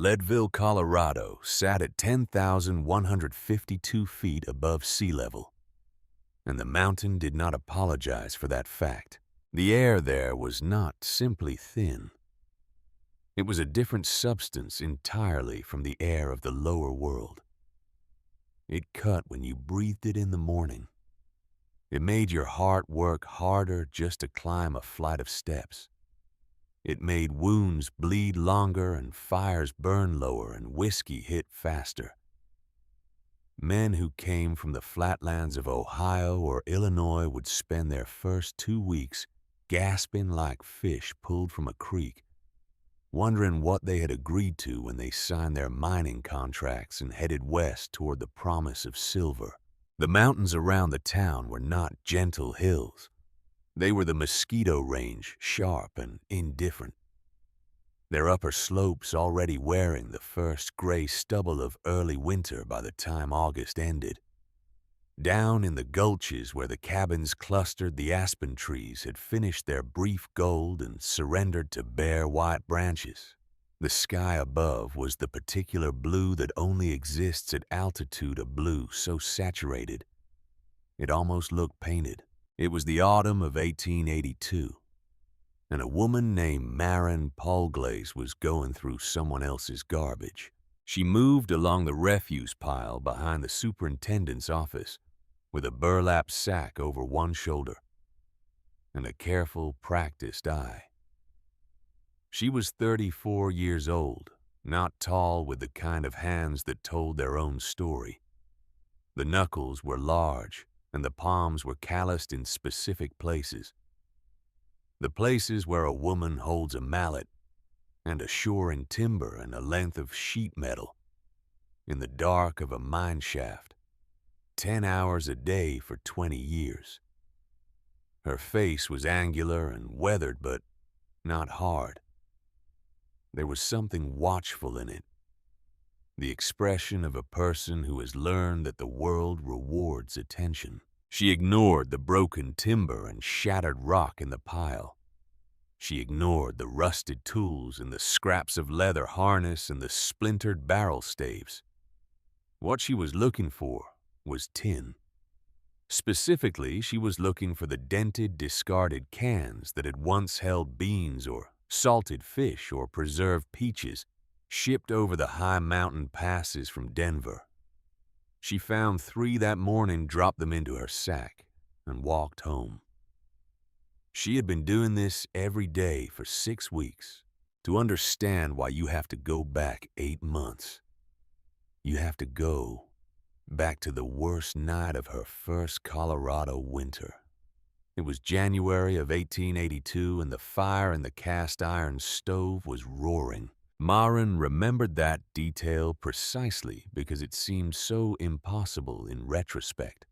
Leadville, Colorado sat at 10,152 feet above sea level, and the mountain did not apologize for that fact. The air there was not simply thin. It was a different substance entirely from the air of the lower world. It cut when you breathed it in the morning. It made your heart work harder just to climb a flight of steps. It made wounds bleed longer and fires burn lower and whiskey hit faster. Men who came from the flatlands of Ohio or Illinois would spend their first 2 weeks gasping like fish pulled from a creek, wondering what they had agreed to when they signed their mining contracts and headed west toward the promise of silver. The mountains around the town were not gentle hills. They were the Mosquito Range, sharp and indifferent, their upper slopes already wearing the first gray stubble of early winter by the time August ended. Down in the gulches where the cabins clustered, the aspen trees had finished their brief gold and surrendered to bare white branches. The sky above was the particular blue that only exists at altitude, a blue so saturated it almost looked painted. It was the autumn of 1882, and a woman named Maren Polglaze was going through someone else's garbage. She moved along the refuse pile behind the superintendent's office with a burlap sack over one shoulder and a careful, practiced eye. She was 34 years old, not tall, with the kind of hands that told their own story. The knuckles were large, and the palms were calloused in specific places. The places where a woman holds a mallet and a shore in timber and a length of sheet metal in the dark of a mine shaft, 10 hours a day for 20 years. Her face was angular and weathered, but not hard. There was something watchful in it, the expression of a person who has learned that the world rewards attention. She ignored the broken timber and shattered rock in the pile. She ignored the rusted tools and the scraps of leather harness and the splintered barrel staves. What she was looking for was tin. Specifically, she was looking for the dented, discarded cans that had once held beans or salted fish or preserved peaches shipped over the high mountain passes from Denver. She found 3 that morning, dropped them into her sack, and walked home. She had been doing this every day for 6 weeks. To understand why, you have to go back 8 months. You have to go back to the worst night of her first Colorado winter. It was January of 1882, and the fire in the cast iron stove was roaring. Maren remembered that detail precisely because it seemed so impossible in retrospect.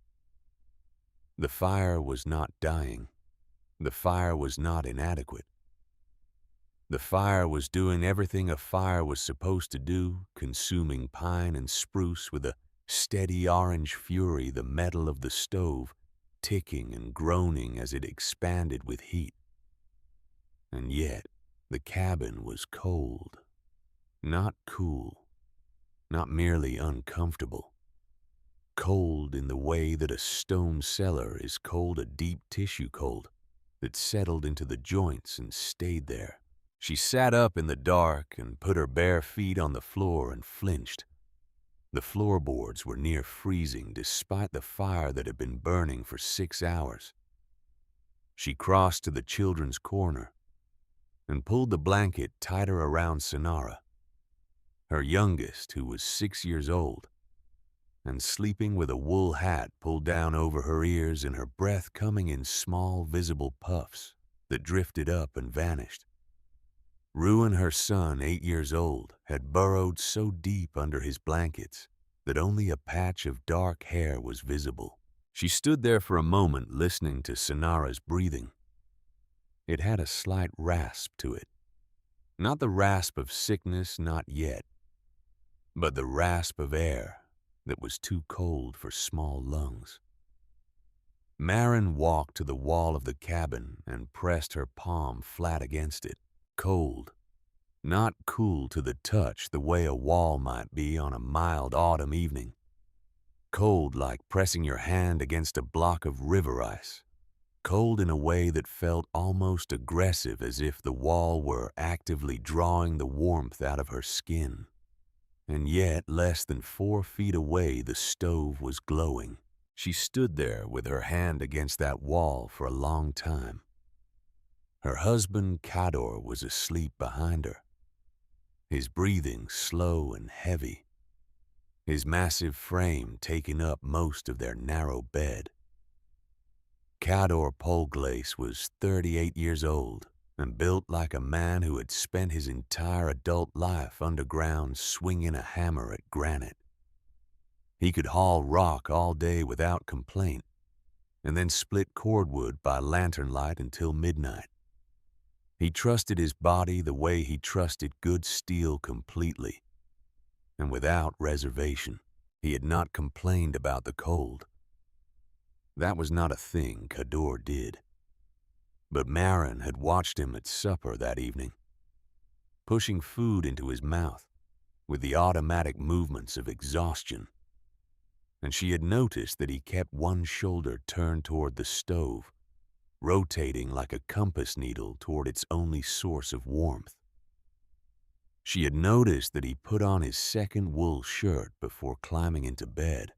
The fire was not dying. The fire was not inadequate. The fire was doing everything a fire was supposed to do, consuming pine and spruce with a steady orange fury, the metal of the stove ticking and groaning as it expanded with heat. And yet, the cabin was cold, not cool, not merely uncomfortable. Cold in the way that a stone cellar is cold, a deep tissue cold that settled into the joints and stayed there. She sat up in the dark and put her bare feet on the floor and flinched. The floorboards were near freezing despite the fire that had been burning for 6 hours. She crossed to the children's corner and pulled the blanket tighter around Sonara, her youngest, who was 6 years old, and sleeping with a wool hat pulled down over her ears and her breath coming in small visible puffs that drifted up and vanished. Ruin, her son, 8 years old, had burrowed so deep under his blankets that only a patch of dark hair was visible. She stood there for a moment listening to Sonara's breathing. It had a slight rasp to it. Not the rasp of sickness, not yet, but the rasp of air that was too cold for small lungs. Maren walked to the wall of the cabin and pressed her palm flat against it. Cold, Not cool to the touch the way a wall might be on a mild autumn evening. Cold like pressing your hand against a block of river ice. Cold in a way that felt almost aggressive, as if the wall were actively drawing the warmth out of her skin. And yet, less than 4 feet away, the stove was glowing. She stood there with her hand against that wall for a long time. Her husband, Cador, was asleep behind her, his breathing slow and heavy, his massive frame taking up most of their narrow bed. Cador Polglace was 38 years old and built like a man who had spent his entire adult life underground swinging a hammer at granite. He could haul rock all day without complaint, and then split cordwood by lantern light until midnight. He trusted his body the way he trusted good steel completely, and without reservation. He had not complained about the cold. That was not a thing Cador did. But Marin had watched him at supper that evening, pushing food into his mouth with the automatic movements of exhaustion, and she had noticed that he kept one shoulder turned toward the stove, rotating like a compass needle toward its only source of warmth. She had noticed that he put on his second wool shirt before climbing into bed.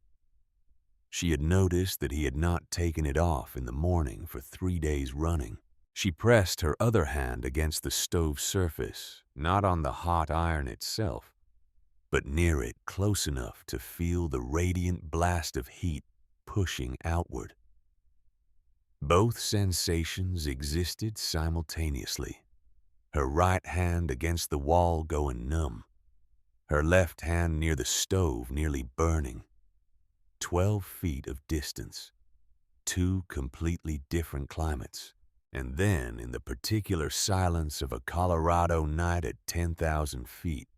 She had noticed that he had not taken it off in the morning for 3 days running. She pressed her other hand against the stove surface, not on the hot iron itself, but near it, close enough to feel the radiant blast of heat pushing outward. Both sensations existed simultaneously. Her right hand against the wall going numb, her left hand near the stove nearly burning. 12 feet of distance, 2 completely different climates, and then in the particular silence of a Colorado night at 10,000 feet,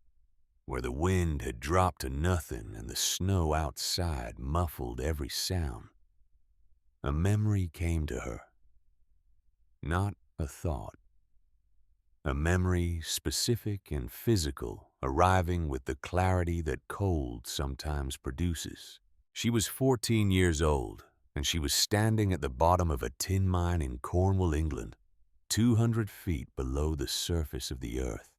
where the wind had dropped to nothing and the snow outside muffled every sound, a memory came to her. Not a thought. A memory specific and physical, arriving with the clarity that cold sometimes produces. She was 14 years old, and she was standing at the bottom of a tin mine in Cornwall, England, 200 feet below the surface of the earth.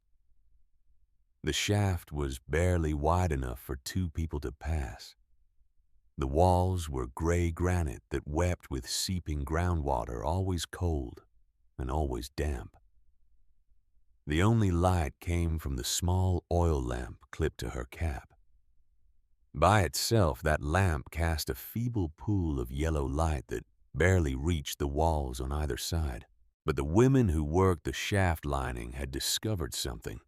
The shaft was barely wide enough for 2 people to pass. The walls were gray granite that wept with seeping groundwater, always cold and always damp. The only light came from the small oil lamp clipped to her cap. By itself, that lamp cast a feeble pool of yellow light that barely reached the walls on either side. But the women who worked the shaft lining had discovered something.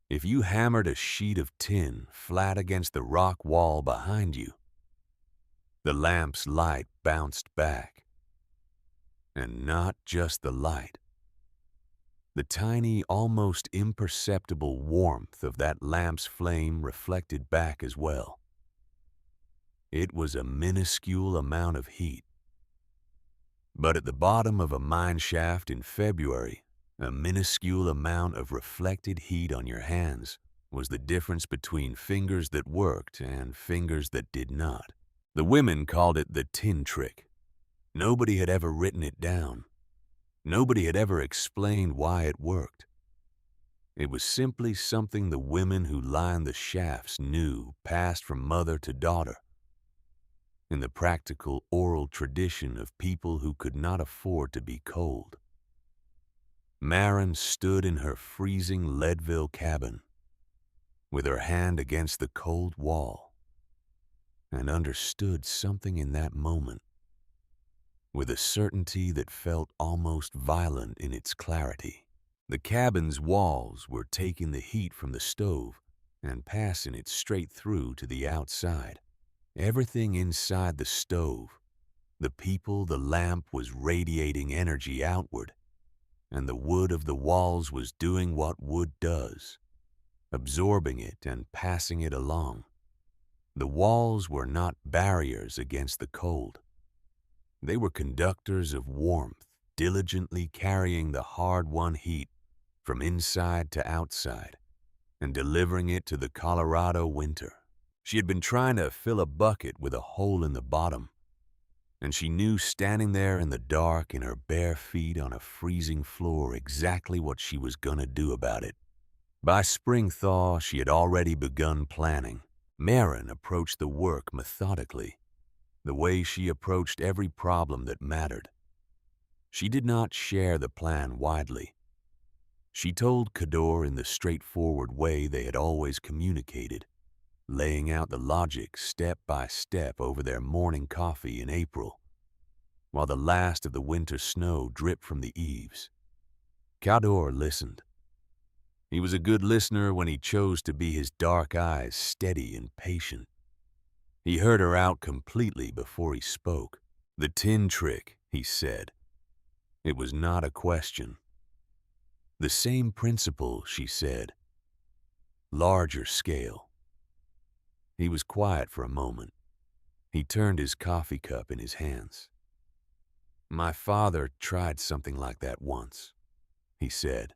If you hammered a sheet of tin flat against the rock wall behind you, the lamp's light bounced back. And not just the light. The tiny, almost imperceptible warmth of that lamp's flame reflected back as well. It was a minuscule amount of heat. But at the bottom of a mine shaft in February, a minuscule amount of reflected heat on your hands was the difference between fingers that worked and fingers that did not. The women called it the tin trick. Nobody had ever written it down. Nobody had ever explained why it worked. It was simply something the women who lined the shafts knew, passed from mother to daughter, in the practical oral tradition of people who could not afford to be cold. Marin stood in her freezing Leadville cabin, with her hand against the cold wall, and understood something in that moment, with a certainty that felt almost violent in its clarity. The cabin's walls were taking the heat from the stove and passing it straight through to the outside. Everything inside the stove, the people, the lamp, was radiating energy outward, and the wood of the walls was doing what wood does, absorbing it and passing it along. The walls were not barriers against the cold. They were conductors of warmth, diligently carrying the hard-won heat from inside to outside, and delivering it to the Colorado winter. She had been trying to fill a bucket with a hole in the bottom, and she knew standing there in the dark in her bare feet on a freezing floor exactly what she was gonna do about it. By spring thaw, she had already begun planning. Maren approached the work methodically, the way she approached every problem that mattered. She did not share the plan widely. She told Kador in the straightforward way they had always communicated, laying out the logic step by step over their morning coffee in April, while the last of the winter snow dripped from the eaves. Kador listened. He was a good listener when he chose to be his dark eyes steady and patient. He heard her out completely before he spoke. The tin trick, he said. It was not a question. The same principle, she said. Larger scale. He was quiet for a moment. He turned his coffee cup in his hands. My father tried something like that once, he said.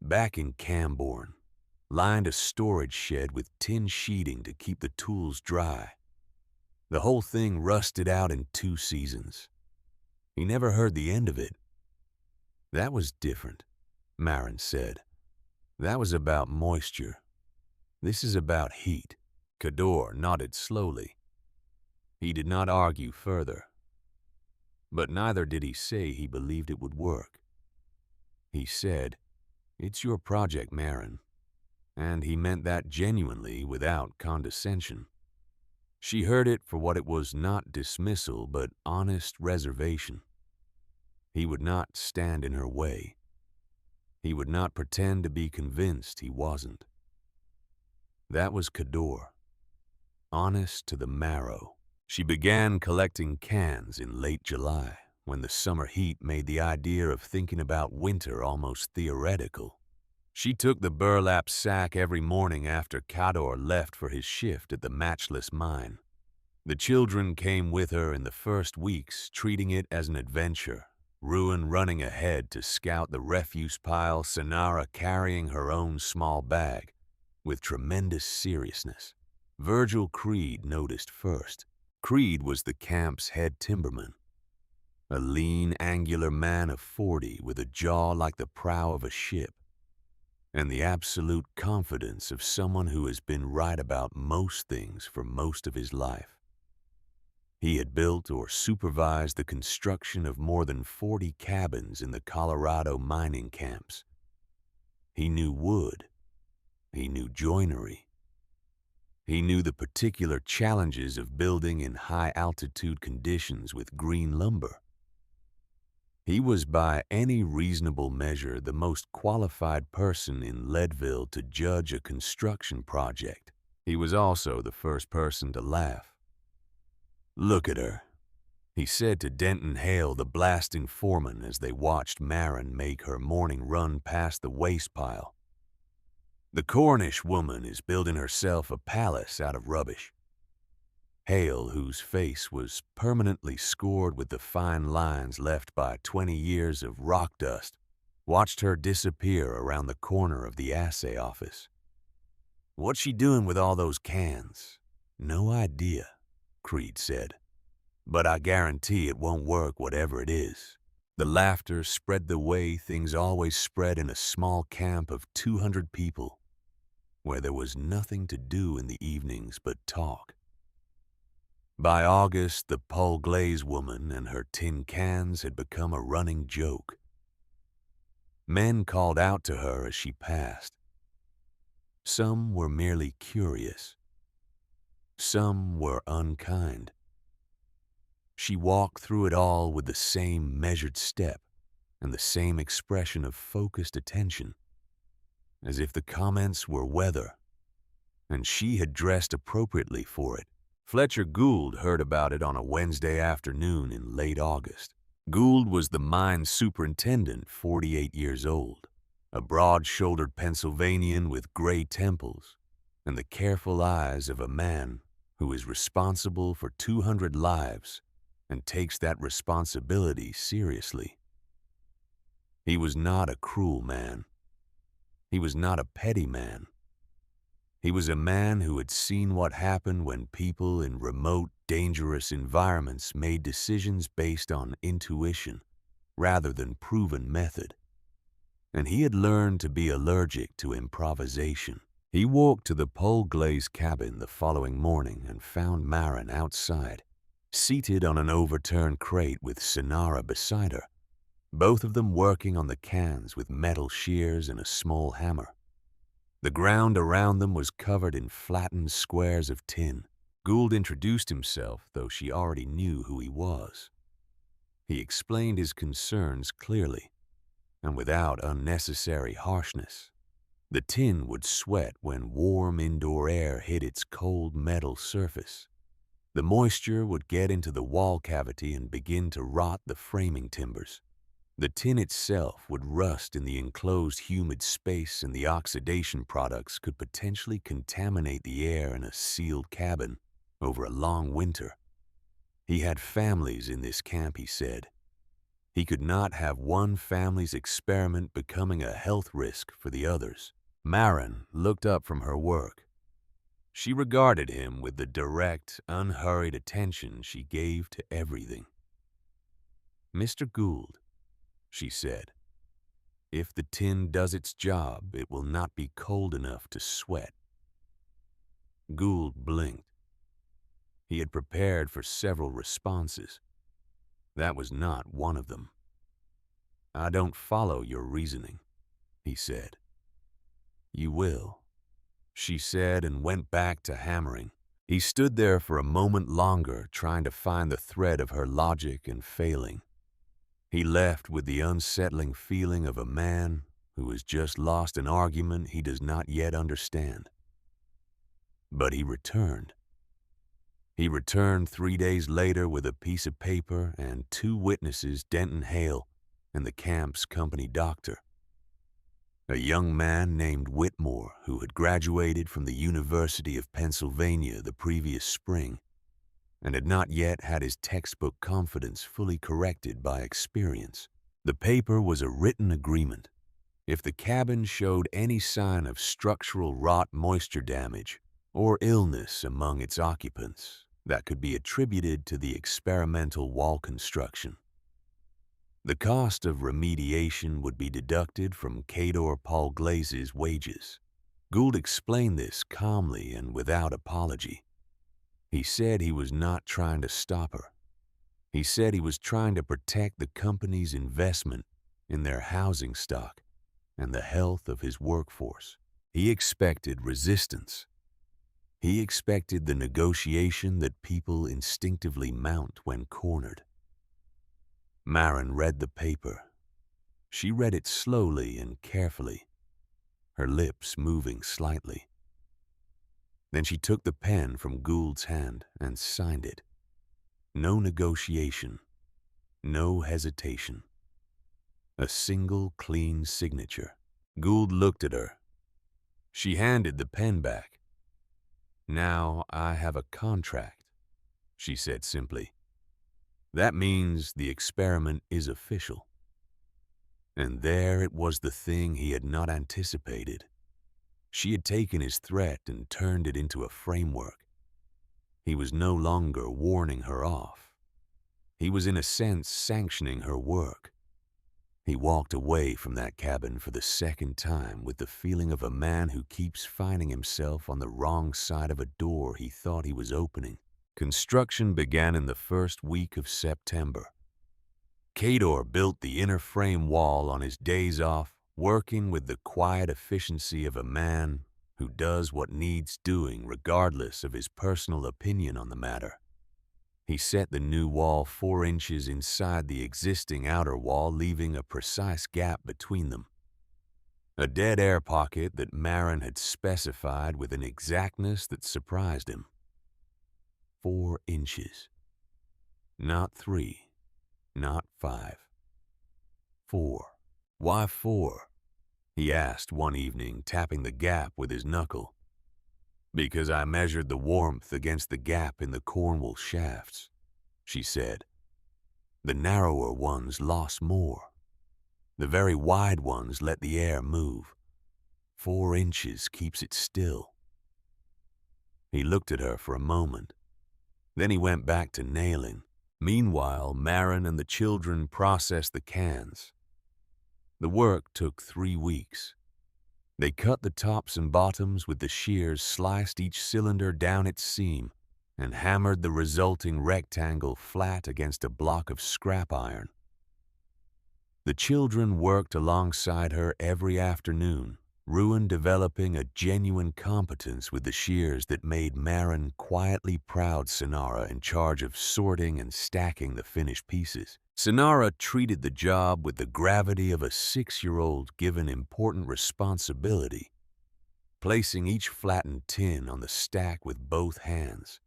Back in Camborne, lined a storage shed with tin sheeting to keep the tools dry. The whole thing rusted out in 2 seasons. He never heard the end of it. That was different, Maren said. That was about moisture. This is about heat. Kador nodded slowly. He did not argue further. But neither did he say he believed it would work. He said, "It's your project, Maren." And he meant that genuinely, without condescension. She heard it for what it was, not dismissal, but honest reservation. He would not stand in her way. He would not pretend to be convinced he wasn't. That was Kador. Honest to the marrow. She began collecting cans in late July, when the summer heat made the idea of thinking about winter almost theoretical. She took the burlap sack every morning after Kador left for his shift at the Matchless Mine. The children came with her in the first weeks, treating it as an adventure, Ruin running ahead to scout the refuse pile, Sonara carrying her own small bag with tremendous seriousness. Virgil Creed noticed first. Creed was the camp's head timberman, a lean, angular man of 40 with a jaw like the prow of a ship, and the absolute confidence of someone who has been right about most things for most of his life. He had built or supervised the construction of more than 40 cabins in the Colorado mining camps. He knew wood. He knew joinery. He knew the particular challenges of building in high-altitude conditions with green lumber. He was by any reasonable measure the most qualified person in Leadville to judge a construction project. He was also the first person to laugh. "Look at her," he said to Denton Hale, the blasting foreman, as they watched Maren make her morning run past the waste pile. "The Cornish woman is building herself a palace out of rubbish." Hale, whose face was permanently scored with the fine lines left by 20 years of rock dust, watched her disappear around the corner of the assay office. "What's she doing with all those cans?" "No idea," Creed said. "But I guarantee it won't work, whatever it is." The laughter spread the way things always spread in a small camp of 200 people, where there was nothing to do in the evenings but talk. By August, the Paul Glaze woman and her tin cans had become a running joke. Men called out to her as she passed. Some were merely curious. Some were unkind. She walked through it all with the same measured step and the same expression of focused attention, as if the comments were weather, and she had dressed appropriately for it. Fletcher Gould heard about it on a Wednesday afternoon in late August. Gould was the mine superintendent, 48 years old, a broad-shouldered Pennsylvanian with gray temples and the careful eyes of a man who is responsible for 200 lives and takes that responsibility seriously. He was not a cruel man. He was not a petty man. He was a man who had seen what happened when people in remote, dangerous environments made decisions based on intuition rather than proven method. And he had learned to be allergic to improvisation. He walked to the Paul Glaze cabin the following morning and found Maren outside, seated on an overturned crate with Sonara beside her, both of them working on the cans with metal shears and a small hammer. The ground around them was covered in flattened squares of tin. Gould introduced himself, though she already knew who he was. He explained his concerns clearly, and without unnecessary harshness. The tin would sweat when warm indoor air hit its cold metal surface. The moisture would get into the wall cavity and begin to rot the framing timbers. The tin itself would rust in the enclosed humid space, and the oxidation products could potentially contaminate the air in a sealed cabin over a long winter. He had families in this camp, he said. He could not have one family's experiment becoming a health risk for the others. Maren looked up from her work. She regarded him with the direct, unhurried attention she gave to everything. "Mr. Gould," she said, "if the tin does its job, it will not be cold enough to sweat." Gould blinked. He had prepared for several responses. That was not one of them. "I don't follow your reasoning," he said. "You will," she said, and went back to hammering. He stood there for a moment longer, trying to find the thread of her logic and failing. He left with the unsettling feeling of a man who has just lost an argument he does not yet understand. But he returned. He returned 3 days later with a piece of paper and 2 witnesses, Denton Hale and the camp's company doctor. A young man named Whitmore, who had graduated from the University of Pennsylvania the previous spring and had not yet had his textbook confidence fully corrected by experience. The paper was a written agreement. If the cabin showed any sign of structural rot, moisture damage, or illness among its occupants, that could be attributed to the experimental wall construction. The cost of remediation would be deducted from Cador Paul Glaze's wages. Gould explained this calmly and without apology. He said he was not trying to stop her. He said he was trying to protect the company's investment in their housing stock and the health of his workforce. He expected resistance. He expected the negotiation that people instinctively mount when cornered. Maren read the paper. She read it slowly and carefully, her lips moving slightly. Then she took the pen from Gould's hand and signed it. No negotiation, no hesitation. A single clean signature. Gould looked at her. She handed the pen back. "Now I have a contract," she said simply. "That means the experiment is official." And there it was, the thing he had not anticipated. She had taken his threat and turned it into a framework. He was no longer warning her off. He was in a sense sanctioning her work. He walked away from that cabin for the second time with the feeling of a man who keeps finding himself on the wrong side of a door he thought he was opening. Construction began in the first week of September. Cador built the inner frame wall on his days off, working with the quiet efficiency of a man who does what needs doing regardless of his personal opinion on the matter. He set the new wall 4 inches inside the existing outer wall, leaving a precise gap between them. A dead air pocket that Maren had specified with an exactness that surprised him. 4 inches. Not 3, not 5. 4. "Why 4? He asked one evening, tapping the gap with his knuckle. "Because I measured the warmth against the gap in the Cornwall shafts," she said. "The narrower ones lost more." The very wide ones let the air move. 4 inches keeps it still. He looked at her for a moment. Then he went back to nailing. Meanwhile, Marin and the children processed the cans. The work took 3 weeks. They cut the tops and bottoms with the shears, sliced each cylinder down its seam, and hammered the resulting rectangle flat against a block of scrap iron. The children worked alongside her every afternoon, Ruin developing a genuine competence with the shears that made Marin quietly proud Sonara in charge of sorting and stacking the finished pieces. Sonara treated the job with the gravity of a 6-year-old given important responsibility, placing each flattened tin on the stack with both hands,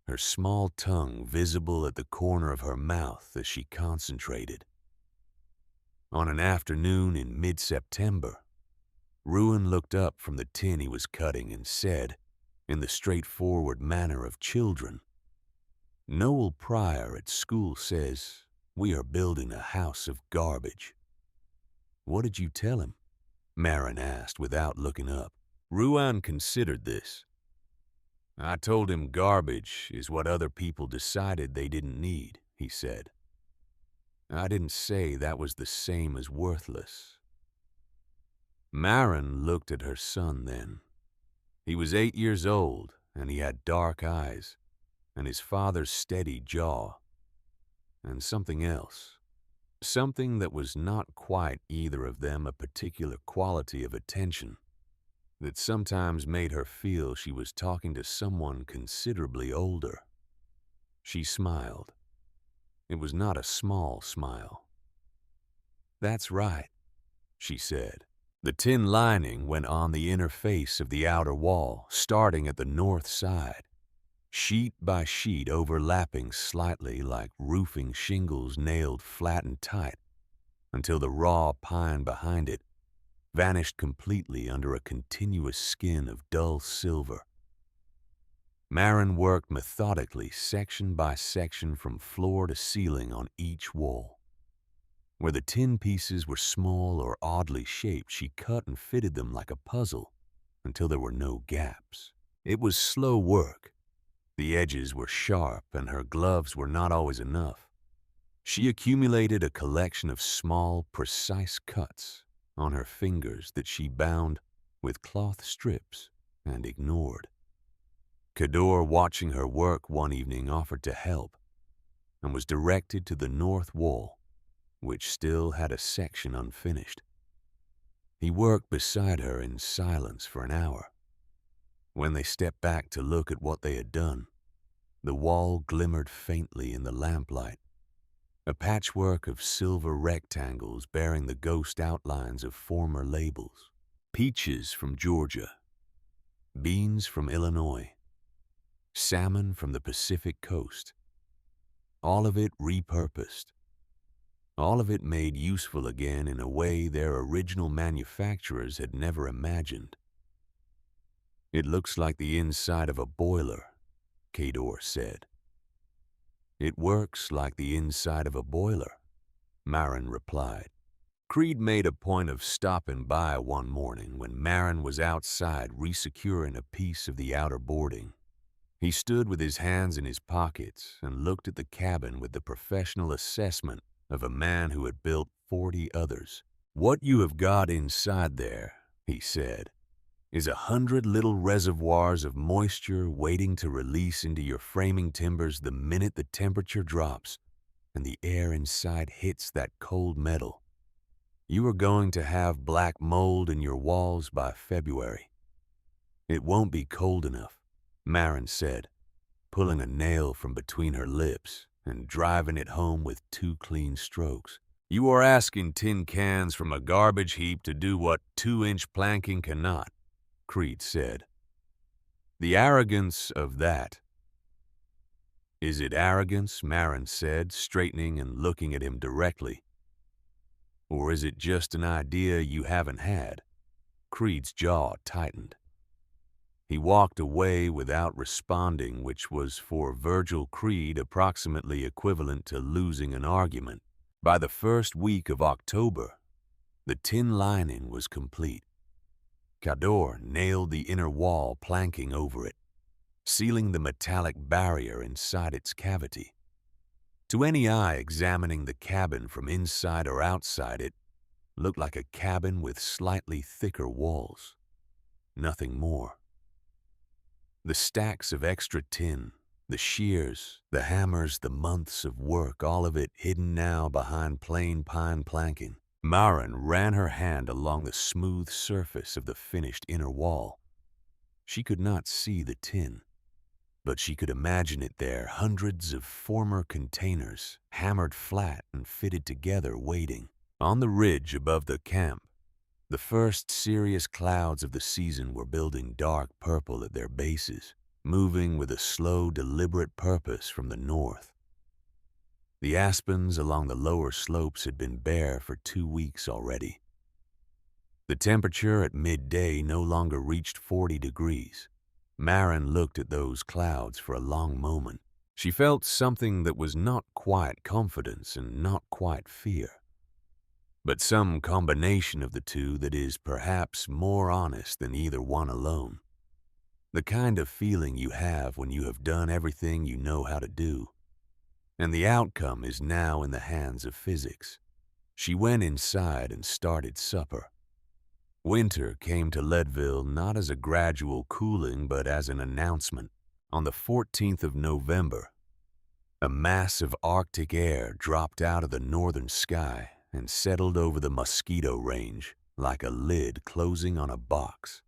her small tongue visible at the corner of her mouth as she concentrated. On an afternoon in mid-September, Ruin looked up from the tin he was cutting and said, in the straightforward manner of children, "Noel Pryor at school says we are building a house of garbage." "What did you tell him?" Marin asked without looking up. Ruin considered this. "I told him garbage is what other people decided they didn't need," he said. "I didn't say that was the same as worthless." Marin looked at her son then. He was 8 years old, and he had dark eyes, and his father's steady jaw, and something else. Something that was not quite either of them a particular quality of attention, that sometimes made her feel she was talking to someone considerably older. She smiled. It was not a small smile. "That's right," she said. The tin lining went on the inner face of the outer wall, starting at the north side, sheet by sheet overlapping slightly like roofing shingles nailed flat and tight, until the raw pine behind it vanished completely under a continuous skin of dull silver. Marin worked methodically section by section from floor to ceiling on each wall. Where the tin pieces were small or oddly shaped, she cut and fitted them like a puzzle until there were no gaps. It was slow work. The edges were sharp and her gloves were not always enough. She accumulated a collection of small, precise cuts on her fingers that she bound with cloth strips and ignored. Kador, watching her work one evening, offered to help and was directed to the north wall, which still had a section unfinished. He worked beside her in silence for an hour. When they stepped back to look at what they had done, the wall glimmered faintly in the lamplight, a patchwork of silver rectangles bearing the ghost outlines of former labels. Peaches from Georgia, beans from Illinois, salmon from the Pacific coast. All of it repurposed. All of it made useful again in a way their original manufacturers had never imagined. "It looks like the inside of a boiler," Kador said. "It works like the inside of a boiler," Marin replied. Creed made a point of stopping by one morning when Marin was outside resecuring a piece of the outer boarding. He stood with his hands in his pockets and looked at the cabin with the professional assessment of a man who had built 40 others. "What you have got inside there," he said, "is 100 little reservoirs of moisture waiting to release into your framing timbers the minute the temperature drops and the air inside hits that cold metal. You are going to have black mold in your walls by February. It won't be cold enough," Marin said, pulling a nail from between her lips and driving it home with 2 clean strokes. "You are asking tin cans from a garbage heap to do what 2-inch planking cannot," Creed said. "The arrogance of that." "Is it arrogance?" Marin said, straightening and looking at him directly. "Or is it just an idea you haven't had?" Creed's jaw tightened. He walked away without responding, which was for Virgil Creed approximately equivalent to losing an argument. By the first week of October, the tin lining was complete. Cador nailed the inner wall planking over it, sealing the metallic barrier inside its cavity. To any eye examining the cabin from inside or outside, it looked like a cabin with slightly thicker walls. Nothing more. The stacks of extra tin, the shears, the hammers, the months of work, all of it hidden now behind plain pine planking. Maren ran her hand along the smooth surface of the finished inner wall. She could not see the tin, but she could imagine it there, hundreds of former containers, hammered flat and fitted together, waiting. On the ridge above the camp, the first serious clouds of the season were building dark purple at their bases, moving with a slow, deliberate purpose from the north. The aspens along the lower slopes had been bare for 2 weeks already. The temperature at midday no longer reached 40 degrees. Maren looked at those clouds for a long moment. She felt something that was not quite confidence and not quite fear, but some combination of the two that is perhaps more honest than either one alone. The kind of feeling you have when you have done everything you know how to do, and the outcome is now in the hands of physics. She went inside and started supper. Winter came to Leadville not as a gradual cooling but as an announcement. On the 14th of November, a mass of Arctic air dropped out of the northern sky and settled over the Mosquito Range like a lid closing on a box.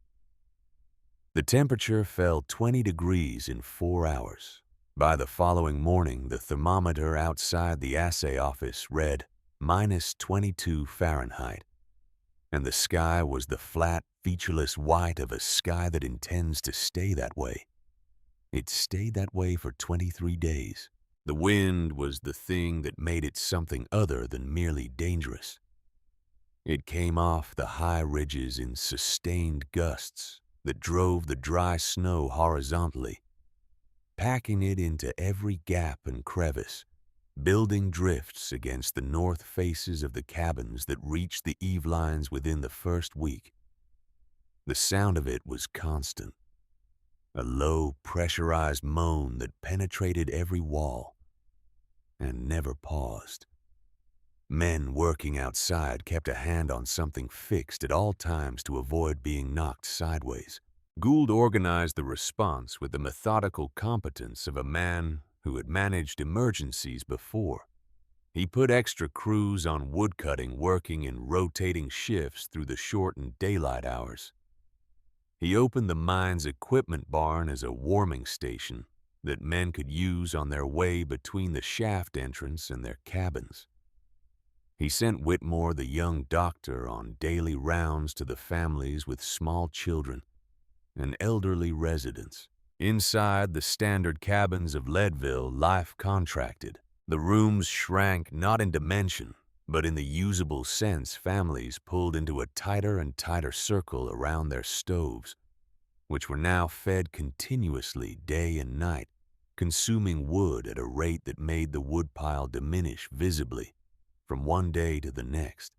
The temperature fell 20 degrees in 4 hours. By the following morning, the thermometer outside the assay office read -22 Fahrenheit, and the sky was the flat, featureless white of a sky that intends to stay that way. It stayed that way for 23 days. The wind was the thing that made it something other than merely dangerous. It came off the high ridges in sustained gusts that drove the dry snow horizontally, packing it into every gap and crevice, building drifts against the north faces of the cabins that reached the eave lines within the first week. The sound of it was constant, a low, pressurized moan that penetrated every wall and never paused. Men working outside kept a hand on something fixed at all times to avoid being knocked sideways. Gould organized the response with the methodical competence of a man who had managed emergencies before. He put extra crews on woodcutting working in rotating shifts through the shortened daylight hours. He opened the mine's equipment barn as a warming station that men could use on their way between the shaft entrance and their cabins. He sent Whitmore, the young doctor, on daily rounds to the families with small children and elderly residents. Inside the standard cabins of Leadville, life contracted. The rooms shrank not in dimension, but in the usable sense. Families pulled into a tighter and tighter circle around their stoves, which were now fed continuously day and night, consuming wood at a rate that made the woodpile diminish visibly from one day to the next.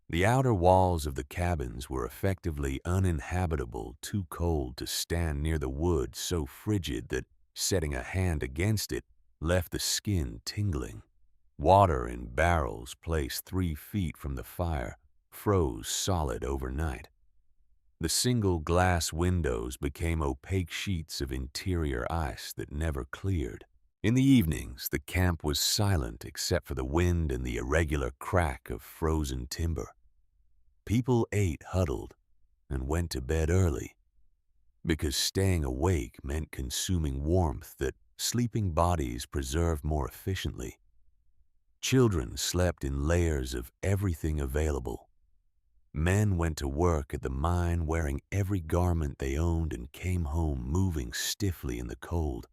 The outer walls of the cabins were effectively uninhabitable, too cold to stand near the wood, so frigid that setting a hand against it left the skin tingling. Water in barrels placed 3 feet from the fire froze solid overnight. The single glass windows became opaque sheets of interior ice that never cleared. In the evenings, the camp was silent except for the wind and the irregular crack of frozen timber. People ate huddled and went to bed early, because staying awake meant consuming warmth that sleeping bodies preserved more efficiently. Children slept in layers of everything available. Men went to work at the mine wearing every garment they owned and came home moving stiffly in the cold,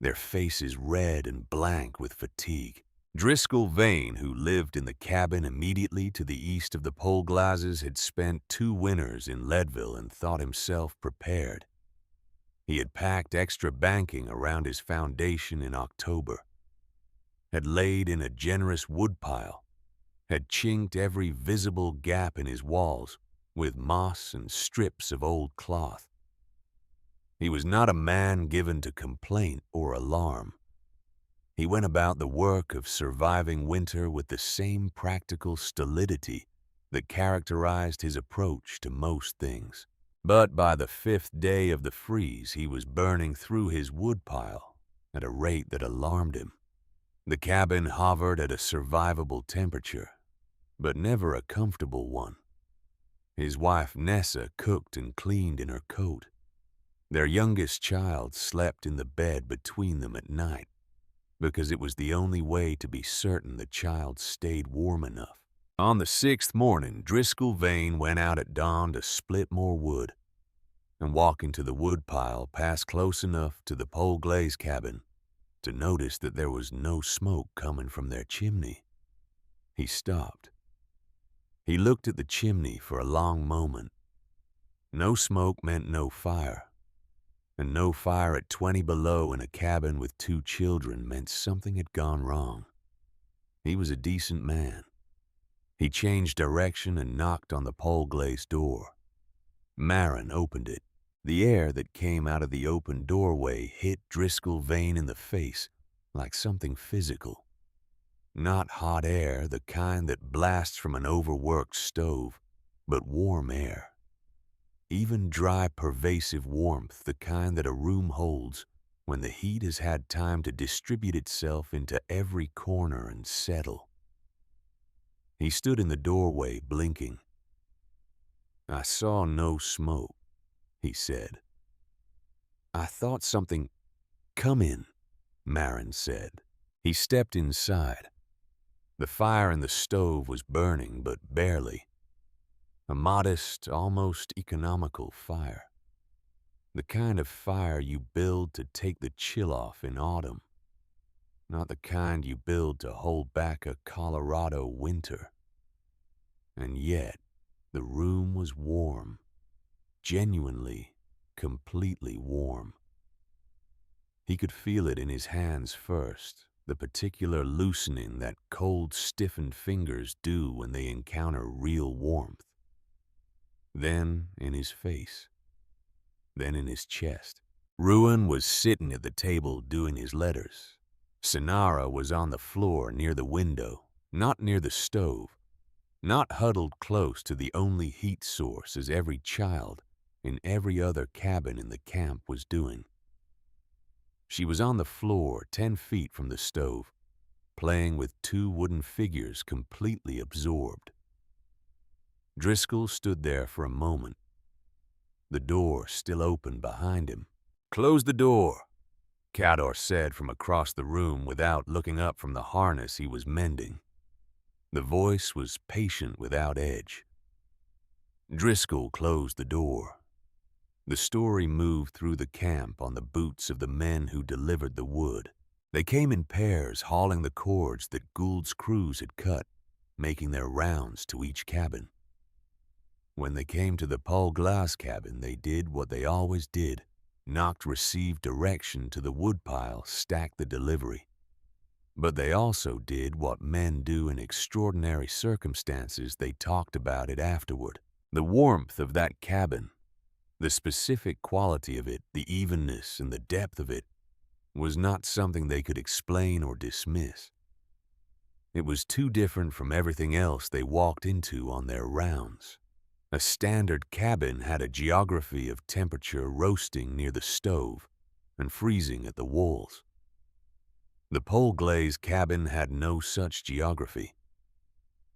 their faces red and blank with fatigue. Driscoll Vane, who lived in the cabin immediately to the east of the Polglazes, had spent 2 winters in Leadville and thought himself prepared. He had packed extra banking around his foundation in October. had laid in a generous woodpile, had chinked every visible gap in his walls with moss and strips of old cloth. He was not a man given to complaint or alarm. He went about the work of surviving winter with the same practical stolidity that characterized his approach to most things. But by the 5th day of the freeze, he was burning through his woodpile at a rate that alarmed him. The cabin hovered at a survivable temperature, but never a comfortable one. His wife Nessa cooked and cleaned in her coat. Their youngest child slept in the bed between them at night, because it was the only way to be certain the child stayed warm enough. On the 6th morning, Driscoll Vane went out at dawn to split more wood, and walking to the woodpile passed close enough to the Pole Glaze cabin to notice that there was no smoke coming from their chimney. He stopped. He looked at the chimney for a long moment. No smoke meant no fire, and no fire at 20 below in a cabin with 2 children meant something had gone wrong. He was a decent man. He changed direction and knocked on the Pole Glaze door. Marin opened it. The air that came out of the open doorway hit Driscoll Vane in the face like something physical. Not hot air, the kind that blasts from an overworked stove, but warm air. Even dry, pervasive warmth, the kind that a room holds when the heat has had time to distribute itself into every corner and settle. He stood in the doorway, blinking. "I saw no smoke," he said. "I thought something—" "Come in," Marin said. He stepped inside. The fire in the stove was burning, but barely. A modest, almost economical fire. The kind of fire you build to take the chill off in autumn. Not the kind you build to hold back a Colorado winter. And yet, the room was warm. Genuinely, completely warm. He could feel it in his hands first, the particular loosening that cold, stiffened fingers do when they encounter real warmth. Then in his face. Then in his chest. Ruin was sitting at the table doing his letters. Sonara was on the floor near the window, not near the stove, not huddled close to the only heat source as every child in every other cabin in the camp was doing. She was on the floor 10 feet from the stove, playing with 2 wooden figures completely absorbed. Driscoll stood there for a moment, the door still open behind him. "Close the door," Cador said from across the room without looking up from the harness he was mending. The voice was patient without edge. Driscoll closed the door. The story moved through the camp on the boots of the men who delivered the wood. They came in pairs, hauling the cords that Gould's crews had cut, making their rounds to each cabin. When they came to the Pole Glaze cabin, they did what they always did, knocked received direction to the woodpile, stacked the delivery. But they also did what men do in extraordinary circumstances. They talked about it afterward. The warmth of that cabin, the specific quality of it, the evenness and the depth of it, was not something they could explain or dismiss. It was too different from everything else they walked into on their rounds. A standard cabin had a geography of temperature roasting near the stove and freezing at the walls. The Pole Glaze cabin had no such geography.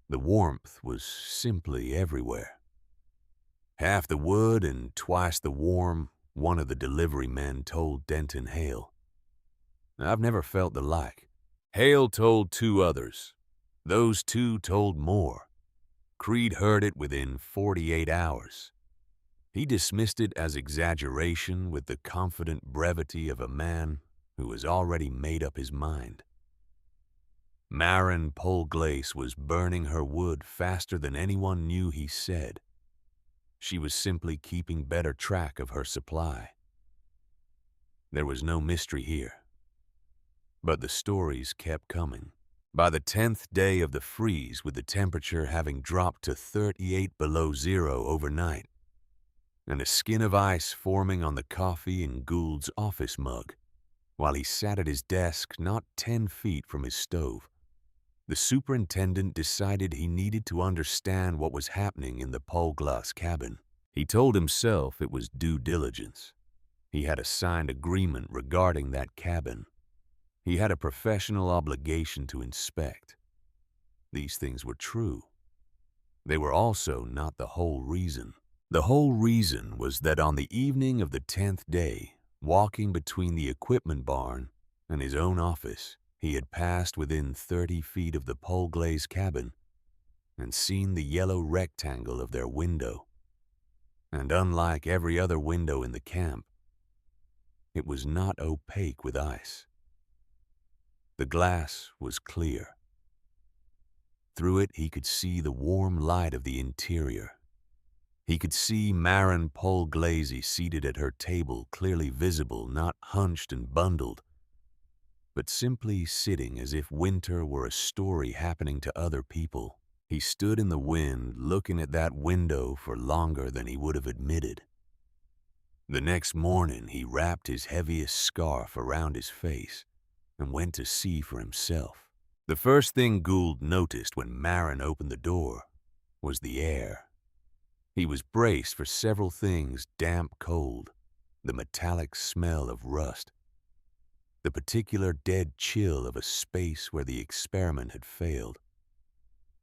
The warmth was simply everywhere. "Half the wood and twice the warm," one of the delivery men told Denton Hale. "I've never felt the like." Hale told 2 others. Those 2 told more. Creed heard it within 48 hours. He dismissed it as exaggeration with the confident brevity of a man who has already made up his mind. Marin Pole Glaze was burning her wood faster than anyone knew, he said. She was simply keeping better track of her supply. There was no mystery here. But the stories kept coming. By the 10th day of the freeze, with the temperature having dropped to 38 below zero overnight, and a skin of ice forming on the coffee in Gould's office mug, while he sat at his desk not 10 feet from his stove, the superintendent decided he needed to understand what was happening in the Pole-Glass cabin. He told himself it was due diligence. He had a signed agreement regarding that cabin. He had a professional obligation to inspect. These things were true. They were also not the whole reason. The whole reason was that on the evening of the 10th day, walking between the equipment barn and his own office, he had passed within 30 feet of the Pole-Glass cabin and seen the yellow rectangle of their window. And unlike every other window in the camp, it was not opaque with ice. The glass was clear. Through it he could see the warm light of the interior. He could see Maren Pole-Glass seated at her table, clearly visible, not hunched and bundled, but simply sitting as if winter were a story happening to other people. He stood in the wind, looking at that window for longer than he would have admitted. The next morning, he wrapped his heaviest scarf around his face and went to see for himself. The first thing Gould noticed when Maren opened the door was the air. He was braced for several things: damp cold, the metallic smell of rust, the particular dead chill of a space where the experiment had failed,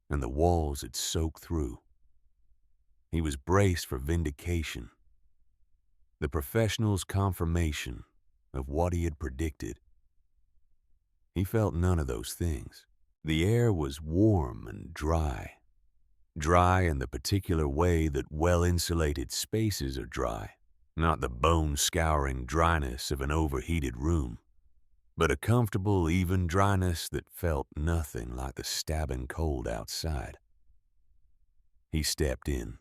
and the walls had soaked through. He was braced for vindication, the professional's confirmation of what he had predicted. He felt none of those things. The air was warm and dry. Dry in the particular way that well-insulated spaces are dry, not the bone-scouring dryness of an overheated room, but a comfortable, even dryness that felt nothing like the stabbing cold outside. He stepped in.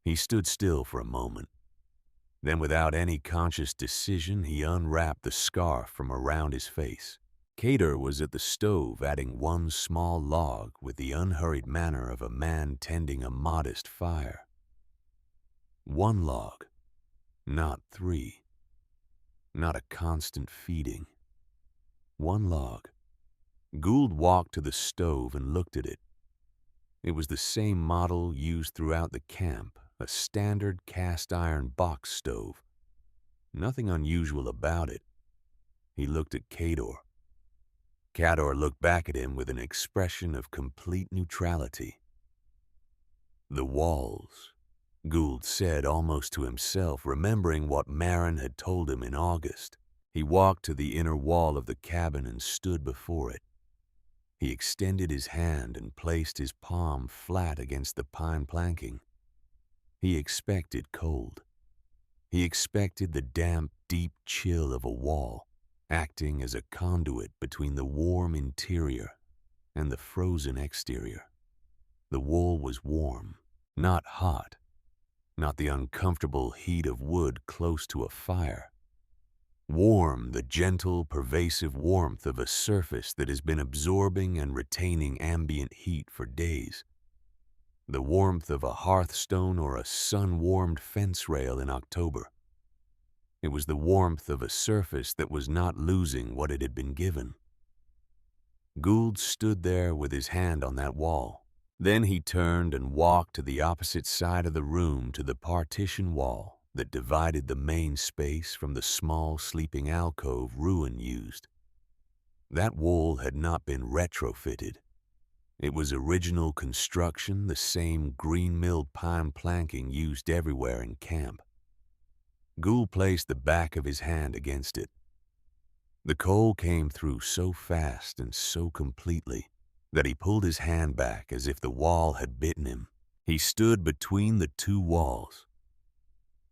He stood still for a moment. Then, without any conscious decision, he unwrapped the scarf from around his face. Cater was at the stove adding one small log with the unhurried manner of a man tending a modest fire. One log, not three. Not a constant feeding. One log. Gould walked to the stove and looked at it. It was the same model used throughout the camp, a standard cast-iron box stove. Nothing unusual about it. He looked at Cador. Cador looked back at him with an expression of complete neutrality. The walls, Gould said almost to himself, remembering what Maren had told him in August. He walked to the inner wall of the cabin and stood before it. He extended his hand and placed his palm flat against the pine planking. He expected cold. He expected the damp, deep chill of a wall, acting as a conduit between the warm interior and the frozen exterior. The wall was warm, not hot, not the uncomfortable heat of wood close to a fire. Warm, the gentle, pervasive warmth of a surface that has been absorbing and retaining ambient heat for days. The warmth of a hearthstone or a sun-warmed fence rail in October. It was the warmth of a surface that was not losing what it had been given. Gould stood there with his hand on that wall. Then he turned and walked to the opposite side of the room to the partition wall that divided the main space from the small sleeping alcove Ruin used. That wall had not been retrofitted. It was original construction, the same green-milled pine planking used everywhere in camp. Gould placed the back of his hand against it. The cold came through so fast and so completely that he pulled his hand back as if the wall had bitten him. He stood between the two walls.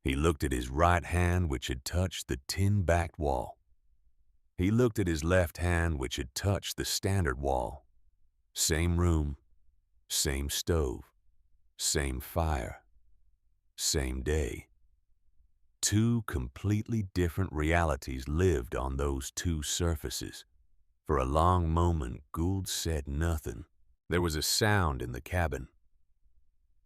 He looked at his right hand, which had touched the tin-backed wall. He looked at his left hand, which had touched the standard wall. Same room, same stove, same fire, same day. two completely different realities lived on those two surfaces. For a long moment, Gould said nothing. There was a sound in the cabin.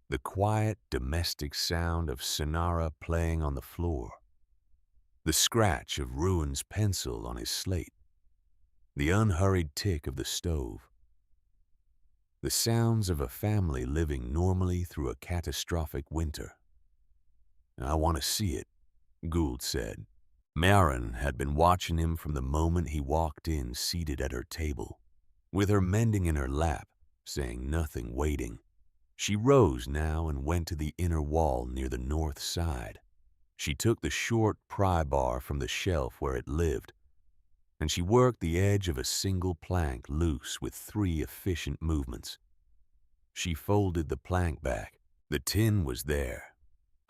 The quiet, domestic sound of Sonara playing on the floor. The scratch of Ruin's pencil on his slate. The unhurried tick of the stove. The sounds of a family living normally through a catastrophic winter. "I want to see it," Gould said. Maren had been watching him from the moment he walked in, seated at her table, with her mending in her lap, saying nothing, waiting. She rose now and went to the inner wall near the north side. She took the short pry bar from the shelf where it lived, and she worked the edge of a single plank loose with 3 efficient movements. She folded the plank back. The tin was there.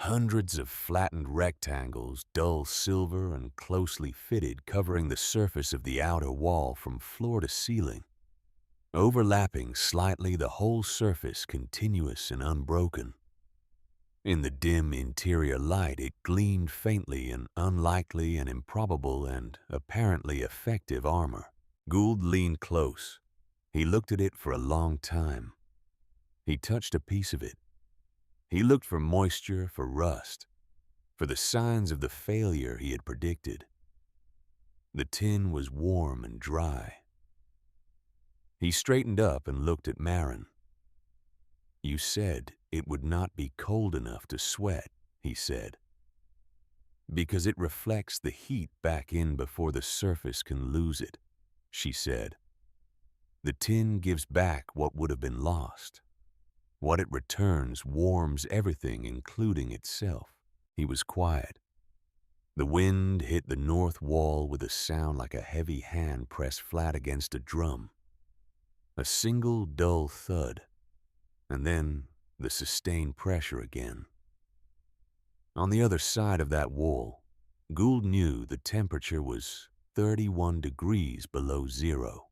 Hundreds of flattened rectangles, dull silver and closely fitted, covering the surface of the outer wall from floor to ceiling. Overlapping slightly, the whole surface continuous and unbroken. In the dim interior light, it gleamed faintly in unlikely and improbable and apparently effective armor. Gould leaned close. He looked at it for a long time. He touched a piece of it. He looked for moisture, for rust, for the signs of the failure he had predicted. The tin was warm and dry. He straightened up and looked at Maren. "You said it would not be cold enough to sweat," he said. "Because it reflects the heat back in before the surface can lose it," she said. "The tin gives back what would have been lost. What it returns warms everything, including itself." He was quiet. The wind hit the north wall with a sound like a heavy hand pressed flat against a drum. A single dull thud, and then the sustained pressure again. On the other side of that wall, Gould knew the temperature was 31 degrees below zero.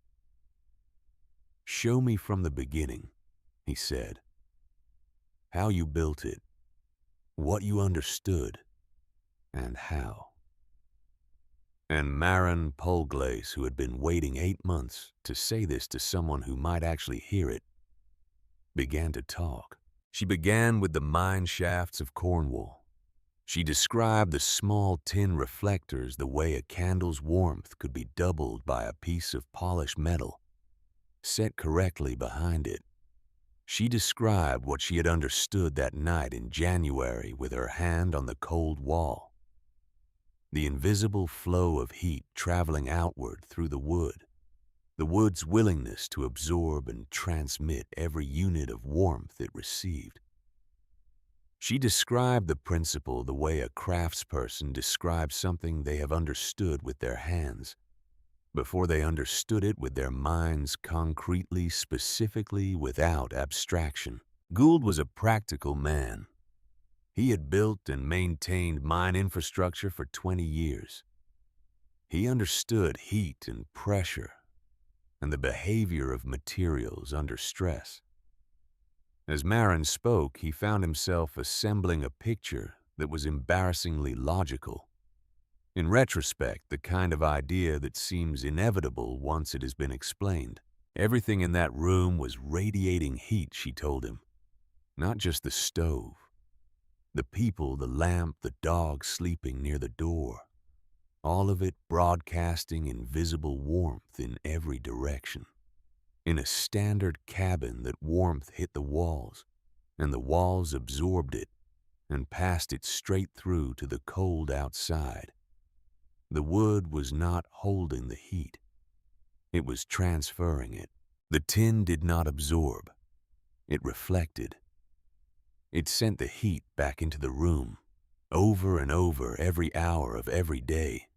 "Show me from the beginning," he said. "How you built it, what you understood, and how." And Maren Polglace, who had been waiting 8 months to say this to someone who might actually hear it, began to talk. She began with the mine shafts of Cornwall. She described the small tin reflectors, the way a candle's warmth could be doubled by a piece of polished metal, set correctly behind it. She described what she had understood that night in January with her hand on the cold wall. The invisible flow of heat traveling outward through the wood's willingness to absorb and transmit every unit of warmth it received. She described the principle the way a craftsperson describes something they have understood with their hands, before they understood it with their minds concretely, specifically, without abstraction. Gould was a practical man. He had built and maintained mine infrastructure for 20 years. He understood heat and pressure and the behavior of materials under stress. As Maren spoke, he found himself assembling a picture that was embarrassingly logical. In retrospect, the kind of idea that seems inevitable once it has been explained. Everything in that room was radiating heat, she told him. Not just the stove. The people, the lamp, the dog sleeping near the door. All of it broadcasting invisible warmth in every direction. In a standard cabin, that warmth hit the walls, and the walls absorbed it and passed it straight through to the cold outside. The wood was not holding the heat. It was transferring it. The tin did not absorb. It reflected. It sent the heat back into the room, over and over every hour of every day.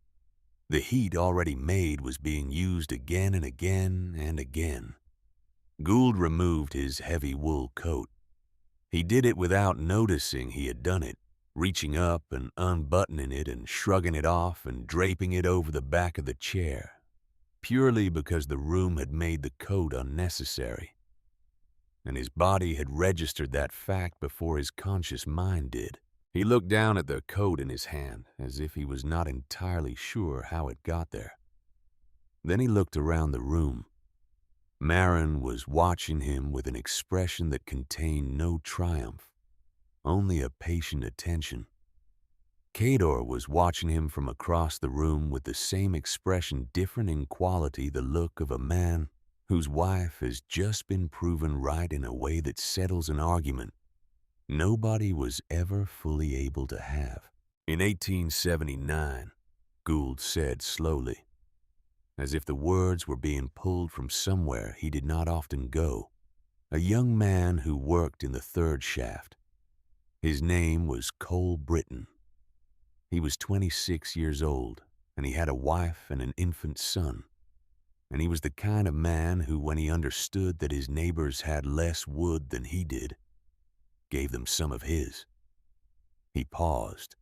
The heat already made was being used again and again and again. Gould removed his heavy wool coat. He did it without noticing he had done it, reaching up and unbuttoning it and shrugging it off and draping it over the back of the chair, purely because the room had made the coat unnecessary. And his body had registered that fact before his conscious mind did. He looked down at the coat in his hand, as if he was not entirely sure how it got there. Then he looked around the room. Marin was watching him with an expression that contained no triumph, only a patient attention. Cador was watching him from across the room with the same expression, different in quality, the look of a man whose wife has just been proven right in a way that settles an argument nobody was ever fully able to have. In 1879, Gould said slowly, as if the words were being pulled from somewhere he did not often go, a young man who worked in the third shaft. His name was Cole Britton. He was 26 years old, and he had a wife and an infant son. And he was the kind of man who, when he understood that his neighbors had less wood than he did, gave them some of his. He paused.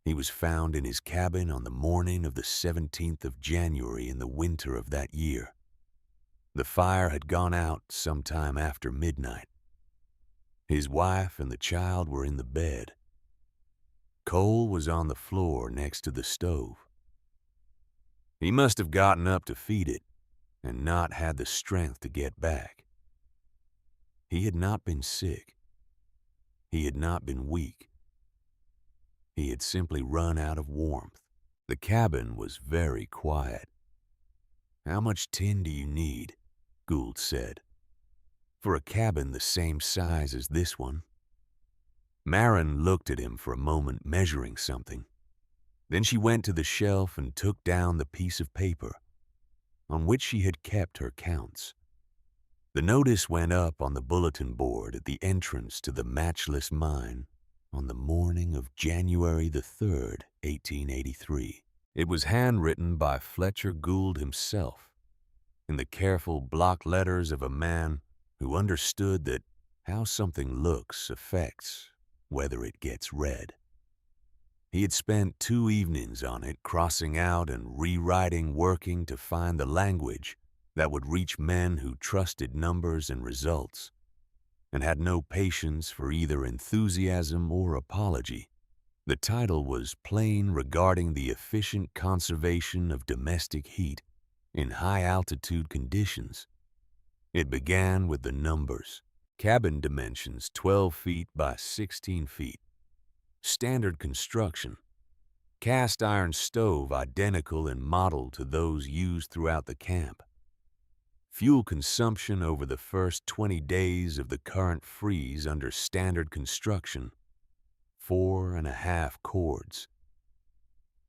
He was found in his cabin on the morning of the 17th of January in the winter of that year. The fire had gone out sometime after midnight. His wife and the child were in the bed. Cole was on the floor next to the stove. He must have gotten up to feed it and not had the strength to get back. He had not been sick. He had not been weak. He had simply run out of warmth. The cabin was very quiet. "How much tin do you need?" Gould said. "For a cabin the same size as this one." Marin looked at him for a moment, measuring something. Then she went to the shelf and took down the piece of paper on which she had kept her counts. The notice went up on the bulletin board at the entrance to the Matchless Mine on the morning of January the 3rd, 1883. It was handwritten by Fletcher Gould himself, in the careful block letters of a man who understood that how something looks affects whether it gets read. He had spent 2 evenings on it, crossing out and rewriting, working to find the language that would reach men who trusted numbers and results, and had no patience for either enthusiasm or apology. The title was plain regarding the efficient conservation of domestic heat in high-altitude conditions. It began with the numbers. Cabin dimensions 12 feet by 16 feet. Standard construction. Cast iron stove identical in model to those used throughout the camp. Fuel consumption over the first 20 days of the current freeze under standard construction, 4.5 cords.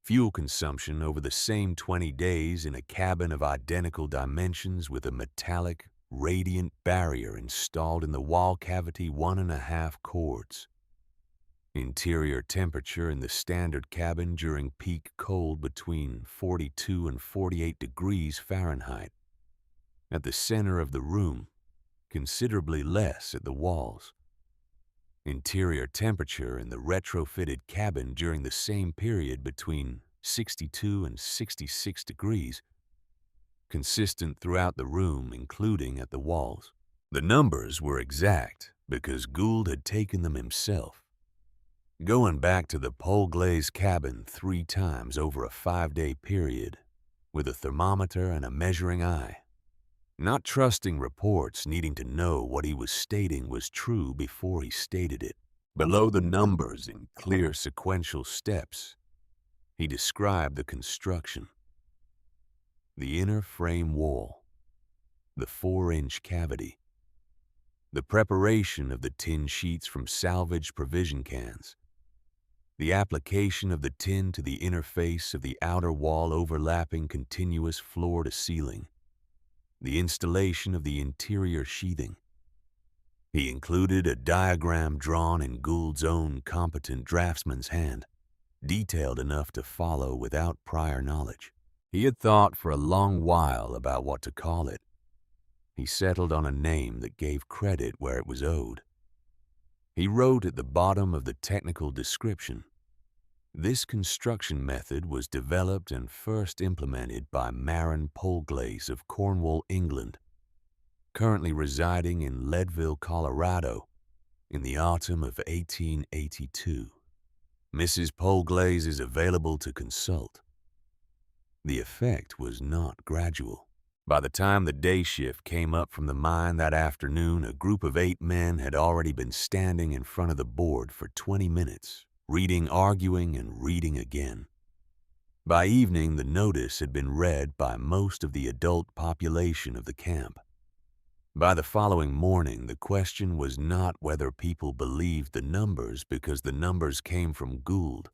Fuel consumption over the same 20 days in a cabin of identical dimensions with a metallic, radiant barrier installed in the wall cavity, 1.5 cords. Interior temperature in the standard cabin during peak cold between 42 and 48 degrees Fahrenheit. At the center of the room, considerably less at the walls. Interior temperature in the retrofitted cabin during the same period between 62 and 66 degrees, consistent throughout the room, including at the walls. The numbers were exact because Gould had taken them himself, going back to the Polglaze cabin 3 times over a 5-day period with a thermometer and a measuring eye. Not trusting reports, needing to know what he was stating was true before he stated it. Below the numbers in clear sequential steps, he described the construction. The inner frame wall, the 4-inch cavity, the preparation of the tin sheets from salvaged provision cans, the application of the tin to the inner face of the outer wall overlapping continuous floor to ceiling, the installation of the interior sheathing. He included a diagram drawn in Gould's own competent draftsman's hand, detailed enough to follow without prior knowledge. He had thought for a long while about what to call it. He settled on a name that gave credit where it was owed. He wrote at the bottom of the technical description, "This construction method was developed and first implemented by Marin Polglaze of Cornwall, England, currently residing in Leadville, Colorado, in the autumn of 1882. Mrs. Polglaze is available to consult. The effect was not gradual. By the time the day shift came up from the mine that afternoon, a group of 8 men had already been standing in front of the board for 20 minutes, reading, arguing, and reading again. By evening, the notice had been read by most of the adult population of the camp. By the following morning, the question was not whether people believed the numbers because the numbers came from Gould,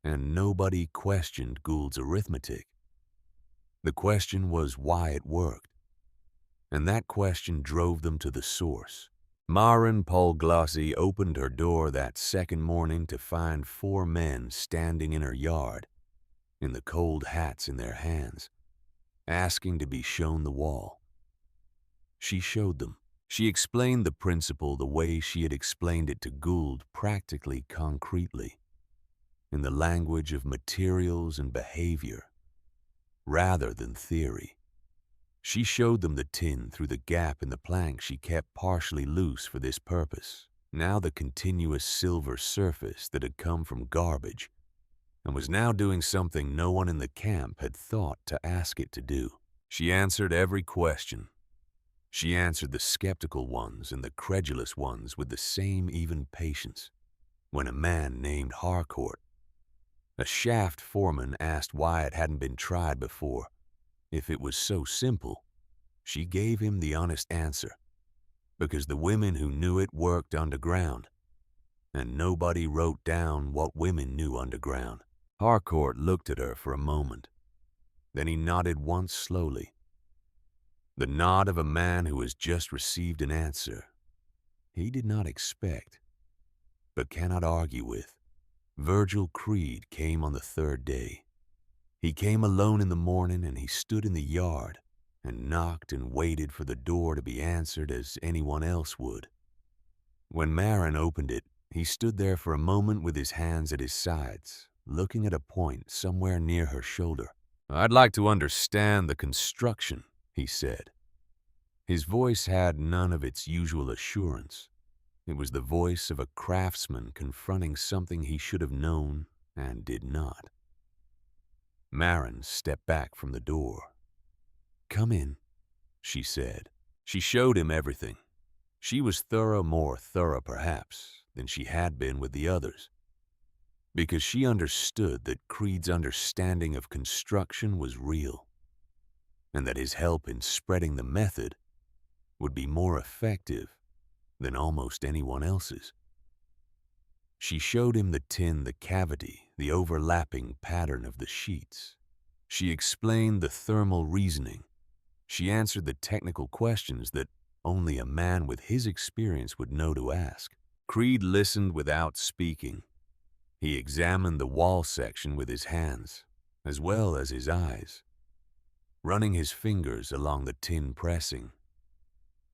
and nobody questioned Gould's arithmetic. The question was why it worked, and that question drove them to the source. Maren Polglaze opened her door that second morning to find 4 men standing in her yard, in the cold hats in their hands, asking to be shown the wall. She showed them. She explained the principle the way she had explained it to Gould, practically concretely, in the language of materials and behavior, rather than theory. She showed them the tin through the gap in the plank she kept partially loose for this purpose, now the continuous silver surface that had come from garbage, and was now doing something no one in the camp had thought to ask it to do. She answered every question. She answered the skeptical ones and the credulous ones with the same even patience. When a man named Harcourt, a shaft foreman, asked why it hadn't been tried before, if it was so simple, she gave him the honest answer, because the women who knew it worked underground, and nobody wrote down what women knew underground. Harcourt looked at her for a moment. Then he nodded once slowly. The nod of a man who has just received an answer he did not expect, but cannot argue with. Virgil Creede came on the 3rd day. He came alone in the morning, and he stood in the yard and knocked and waited for the door to be answered as anyone else would. When Maren opened it, he stood there for a moment with his hands at his sides, looking at a point somewhere near her shoulder. "I'd like to understand the construction," he said. His voice had none of its usual assurance. It was the voice of a craftsman confronting something he should have known and did not. Maren stepped back from the door. "Come in," she said. She showed him everything. She was more thorough perhaps, than she had been with the others, because she understood that Creede's understanding of construction was real, and that his help in spreading the method would be more effective than almost anyone else's. She showed him the tin, the cavity, the overlapping pattern of the sheets. She explained the thermal reasoning. She answered the technical questions that only a man with his experience would know to ask. Creede listened without speaking. He examined the wall section with his hands, as well as his eyes, running his fingers along the tin pressing,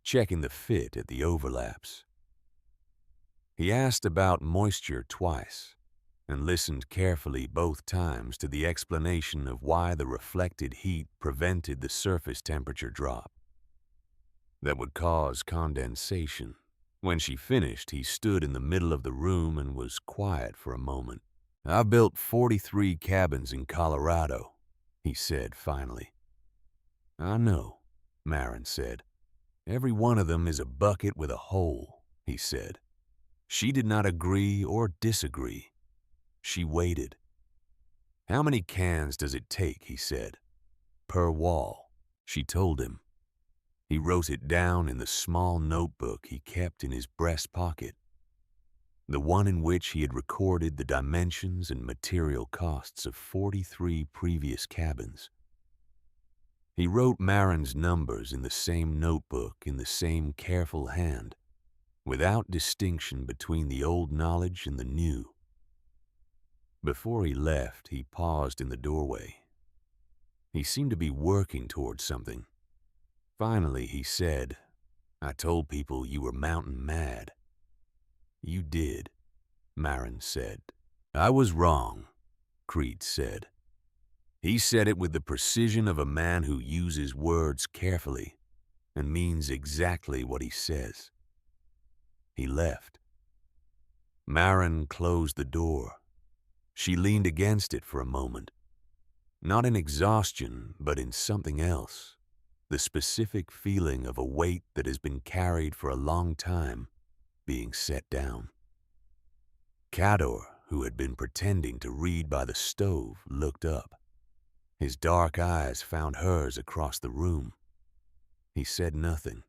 checking the fit at the overlaps. He asked about moisture twice, and listened carefully both times to the explanation of why the reflected heat prevented the surface temperature drop that would cause condensation. When she finished, he stood in the middle of the room and was quiet for a moment. "I've built 43 cabins in Colorado," he said finally. "I know," Maren said. "Every one of them is a bucket with a hole," he said. She did not agree or disagree. She waited. "How many cans does it take?" he said. "Per wall," she told him. He wrote it down in the small notebook he kept in his breast pocket, the one in which he had recorded the dimensions and material costs of 43 previous cabins. He wrote Maren's numbers in the same notebook in the same careful hand, without distinction between the old knowledge and the new. Before he left, he paused in the doorway. He seemed to be working toward something. Finally, he said, "I told people you were mountain mad." "You did," Maren said. "I was wrong," Creede said. He said it with the precision of a man who uses words carefully and means exactly what he says. He left. Marin closed the door. She leaned against it for a moment, not in exhaustion, but in something else, the specific feeling of a weight that has been carried for a long time being set down. Cador, who had been pretending to read by the stove, looked up. His dark eyes found hers across the room. He said nothing.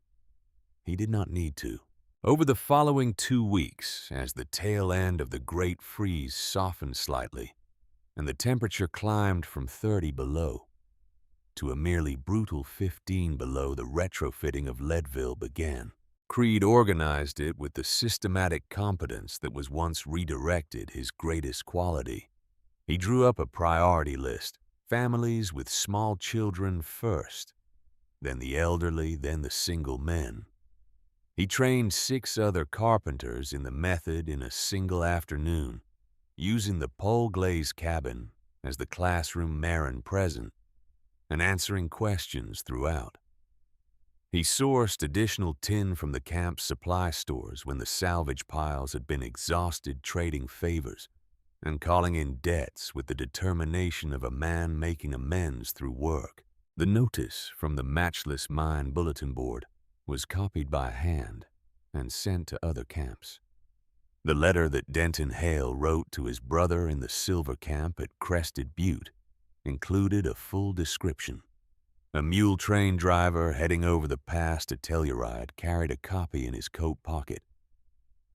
He did not need to. Over the following 2 weeks, as the tail end of the Great Freeze softened slightly, and the temperature climbed from 30 below to a merely brutal 15 below, the retrofitting of Leadville began. Creed organized it with the systematic competence that was once redirected his greatest quality. He drew up a priority list, families with small children first, then the elderly, then the single men. He trained 6 other carpenters in the method in a single afternoon, using the Pole Glaze cabin as the classroom Marin present, and answering questions throughout. He sourced additional tin from the camp's supply stores when the salvage piles had been exhausted trading favors and calling in debts with the determination of a man making amends through work. The notice from the Matchless Mine bulletin board was copied by hand and sent to other camps. The letter that Denton Hale wrote to his brother in the Silver Camp at Crested Butte included a full description. A mule train driver heading over the pass to Telluride carried a copy in his coat pocket.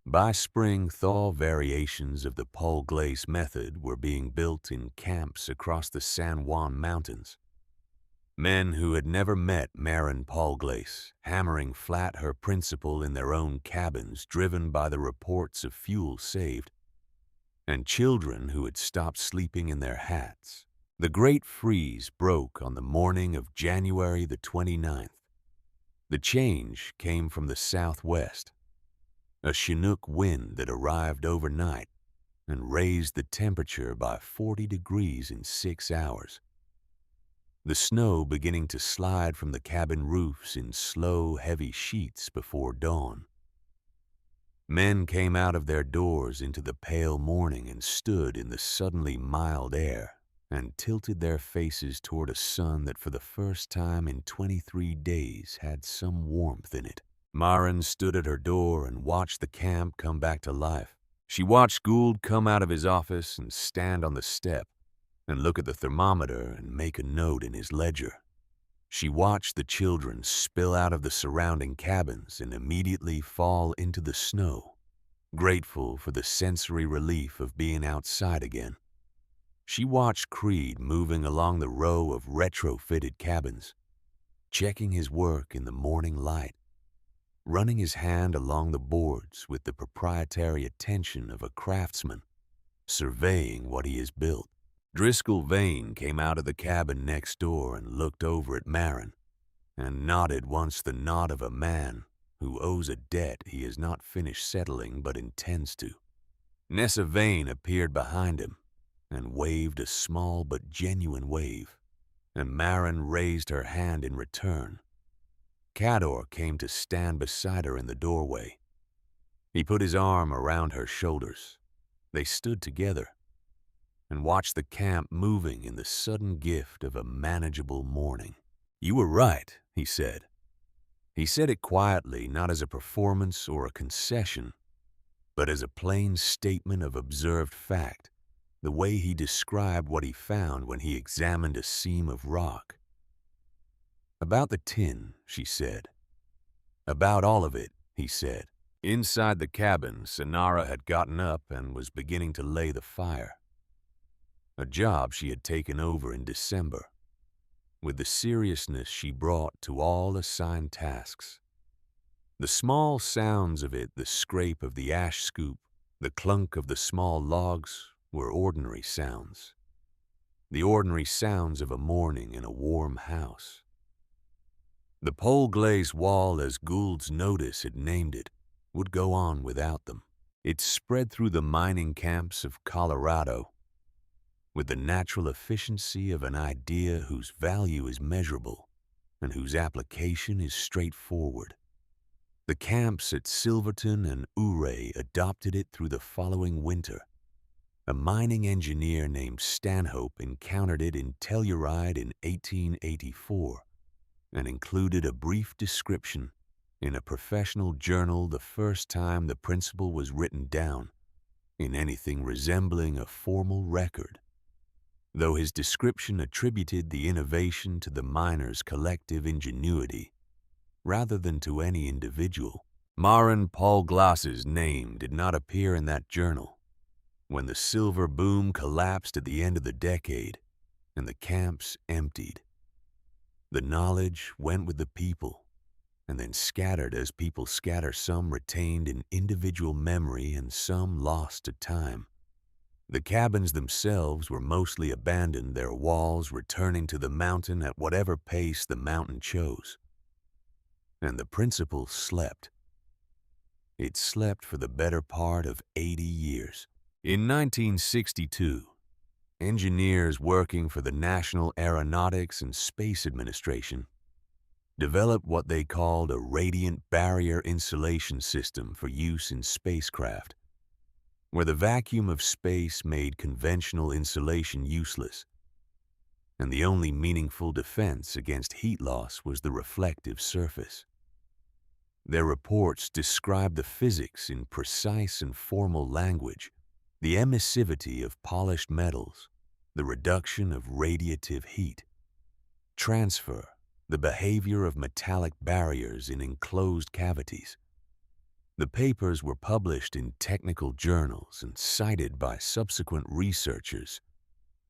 By spring, thaw variations of the Pole Glaze method were being built in camps across the San Juan Mountains. Men who had never met Marin Pole Glaze, hammering flat her principle in their own cabins driven by the reports of fuel saved, and children who had stopped sleeping in their hats. The Great Freeze broke on the morning of January the 29th. The change came from the southwest, a Chinook wind that arrived overnight and raised the temperature by 40 degrees in 6 hours. The snow beginning to slide from the cabin roofs in slow, heavy sheets before dawn. Men came out of their doors into the pale morning and stood in the suddenly mild air and tilted their faces toward a sun that for the first time in 23 days had some warmth in it. Marin stood at her door and watched the camp come back to life. She watched Gould come out of his office and stand on the step and look at the thermometer and make a note in his ledger. She watched the children spill out of the surrounding cabins and immediately fall into the snow, grateful for the sensory relief of being outside again. She watched Creed moving along the row of retrofitted cabins, checking his work in the morning light, running his hand along the boards with the proprietary attention of a craftsman, surveying what he has built. Driscoll Vane came out of the cabin next door and looked over at Marin, and nodded once the nod of a man who owes a debt he has not finished settling but intends to. Nessa Vane appeared behind him and waved a small but genuine wave, and Marin raised her hand in return. Cador came to stand beside her in the doorway. He put his arm around her shoulders. They stood together and watched the camp moving in the sudden gift of a manageable morning. "You were right," he said. He said it quietly, not as a performance or a concession, but as a plain statement of observed fact, the way he described what he found when he examined a seam of rock. "About the tin," she said. "About all of it," he said. Inside the cabin, Sonara had gotten up and was beginning to lay the fire, a job she had taken over in December, with the seriousness she brought to all assigned tasks. The small sounds of it, the scrape of the ash scoop, the clunk of the small logs, were ordinary sounds. The ordinary sounds of a morning in a warm house. The Pole Glaze wall, as Gould's notice had named it, would go on without them. It spread through the mining camps of Colorado with the natural efficiency of an idea whose value is measurable and whose application is straightforward. The camps at Silverton and Ouray adopted it through the following winter. A mining engineer named Stanhope encountered it in Telluride in 1884 and included a brief description in a professional journal the first time the principle was written down in anything resembling a formal record, though his description attributed the innovation to the miners' collective ingenuity rather than to any individual. Maren Paul Glass's name did not appear in that journal. When the silver boom collapsed at the end of the decade and the camps emptied, the knowledge went with the people and then scattered as people scatter, some retained in individual memory and some lost to time. The cabins themselves were mostly abandoned, their walls returning to the mountain at whatever pace the mountain chose. And the principle slept. It slept for the better part of 80 years. In 1962, engineers working for the National Aeronautics and Space Administration developed what they called a radiant barrier insulation system for use in spacecraft, where the vacuum of space made conventional insulation useless, and the only meaningful defense against heat loss was the reflective surface. Their reports described the physics in precise and formal language, the emissivity of polished metals, the reduction of radiative heat, transfer, the behavior of metallic barriers in enclosed cavities. The papers were published in technical journals and cited by subsequent researchers,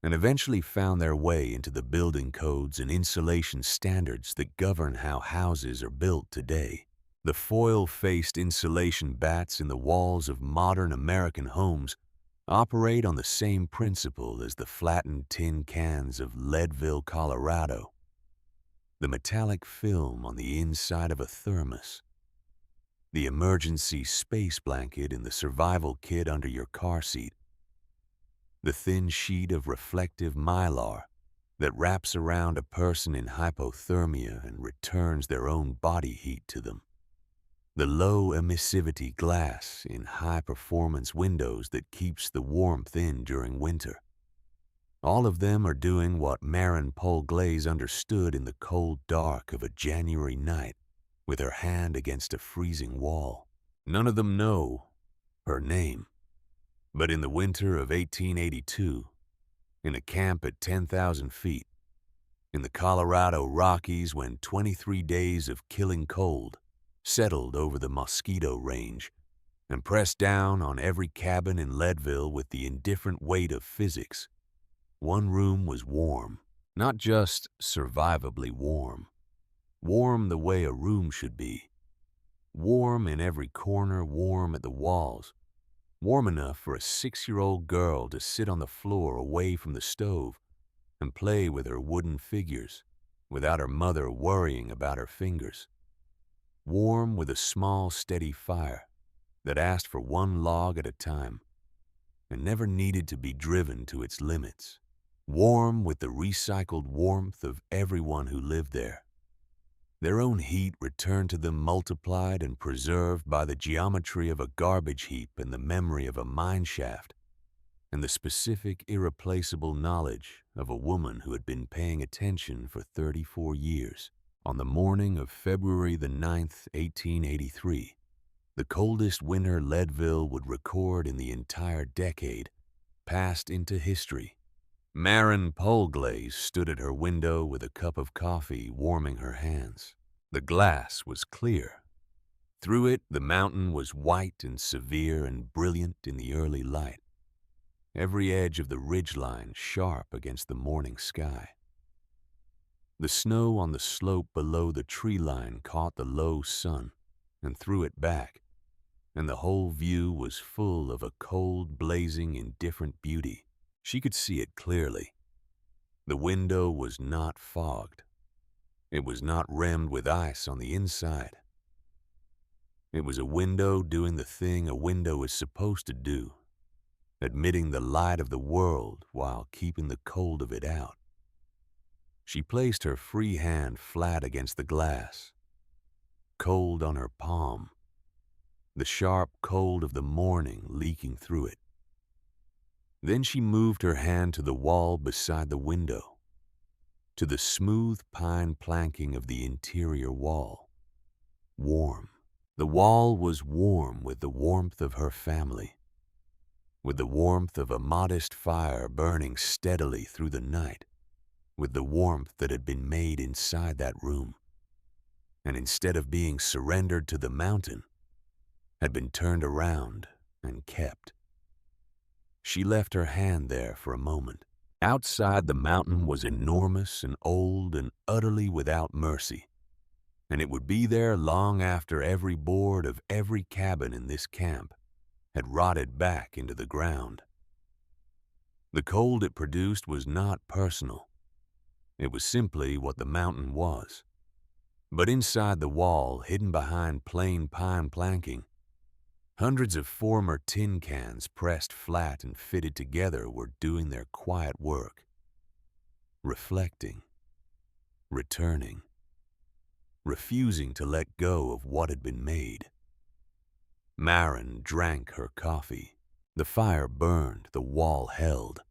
and eventually found their way into the building codes and insulation standards that govern how houses are built today. The foil-faced insulation bats in the walls of modern American homes operate on the same principle as the flattened tin cans of Leadville, Colorado, the metallic film on the inside of a thermos, the emergency space blanket in the survival kit under your car seat, the thin sheet of reflective mylar that wraps around a person in hypothermia and returns their own body heat to them, the low emissivity glass in high-performance windows that keeps the warmth in during winter. All of them are doing what Maren Paul Glaze understood in the cold dark of a January night with her hand against a freezing wall. None of them know her name, but in the winter of 1882, in a camp at 10,000 feet, in the Colorado Rockies, when 23 days of killing cold settled over the Mosquito Range and pressed down on every cabin in Leadville with the indifferent weight of physics, one room was warm, not just survivably warm, warm the way a room should be, warm in every corner, warm at the walls, warm enough for a 6-year-old girl to sit on the floor away from the stove and play with her wooden figures without her mother worrying about her fingers. Warm with a small, steady fire that asked for one log at a time and never needed to be driven to its limits. Warm with the recycled warmth of everyone who lived there. Their own heat returned to them multiplied and preserved by the geometry of a garbage heap and the memory of a mine shaft, and the specific, irreplaceable knowledge of a woman who had been paying attention for 34 years. On the morning of February the 9th, 1883, the coldest winter Leadville would record in the entire decade passed into history. Maren Paul Glaze stood at her window with a cup of coffee warming her hands. The glass was clear. Through it, the mountain was white and severe and brilliant in the early light, every edge of the ridgeline sharp against the morning sky. The snow on the slope below the tree line caught the low sun and threw it back, and the whole view was full of a cold, blazing, indifferent beauty. She could see it clearly. The window was not fogged. It was not rimmed with ice on the inside. It was a window doing the thing a window is supposed to do, admitting the light of the world while keeping the cold of it out. She placed her free hand flat against the glass, cold on her palm, the sharp cold of the morning leaking through it. Then she moved her hand to the wall beside the window, to the smooth pine planking of the interior wall. Warm. The wall was warm with the warmth of her family, with the warmth of a modest fire burning steadily through the night, with the warmth that had been made inside that room, and instead of being surrendered to the mountain, had been turned around and kept. She left her hand there for a moment. Outside, the mountain was enormous and old and utterly without mercy, and it would be there long after every board of every cabin in this camp had rotted back into the ground. The cold it produced was not personal. It was simply what the mountain was. But inside the wall, hidden behind plain pine planking, hundreds of former tin cans pressed flat and fitted together were doing their quiet work, reflecting, returning, refusing to let go of what had been made. Maren drank her coffee. The fire burned, the wall held.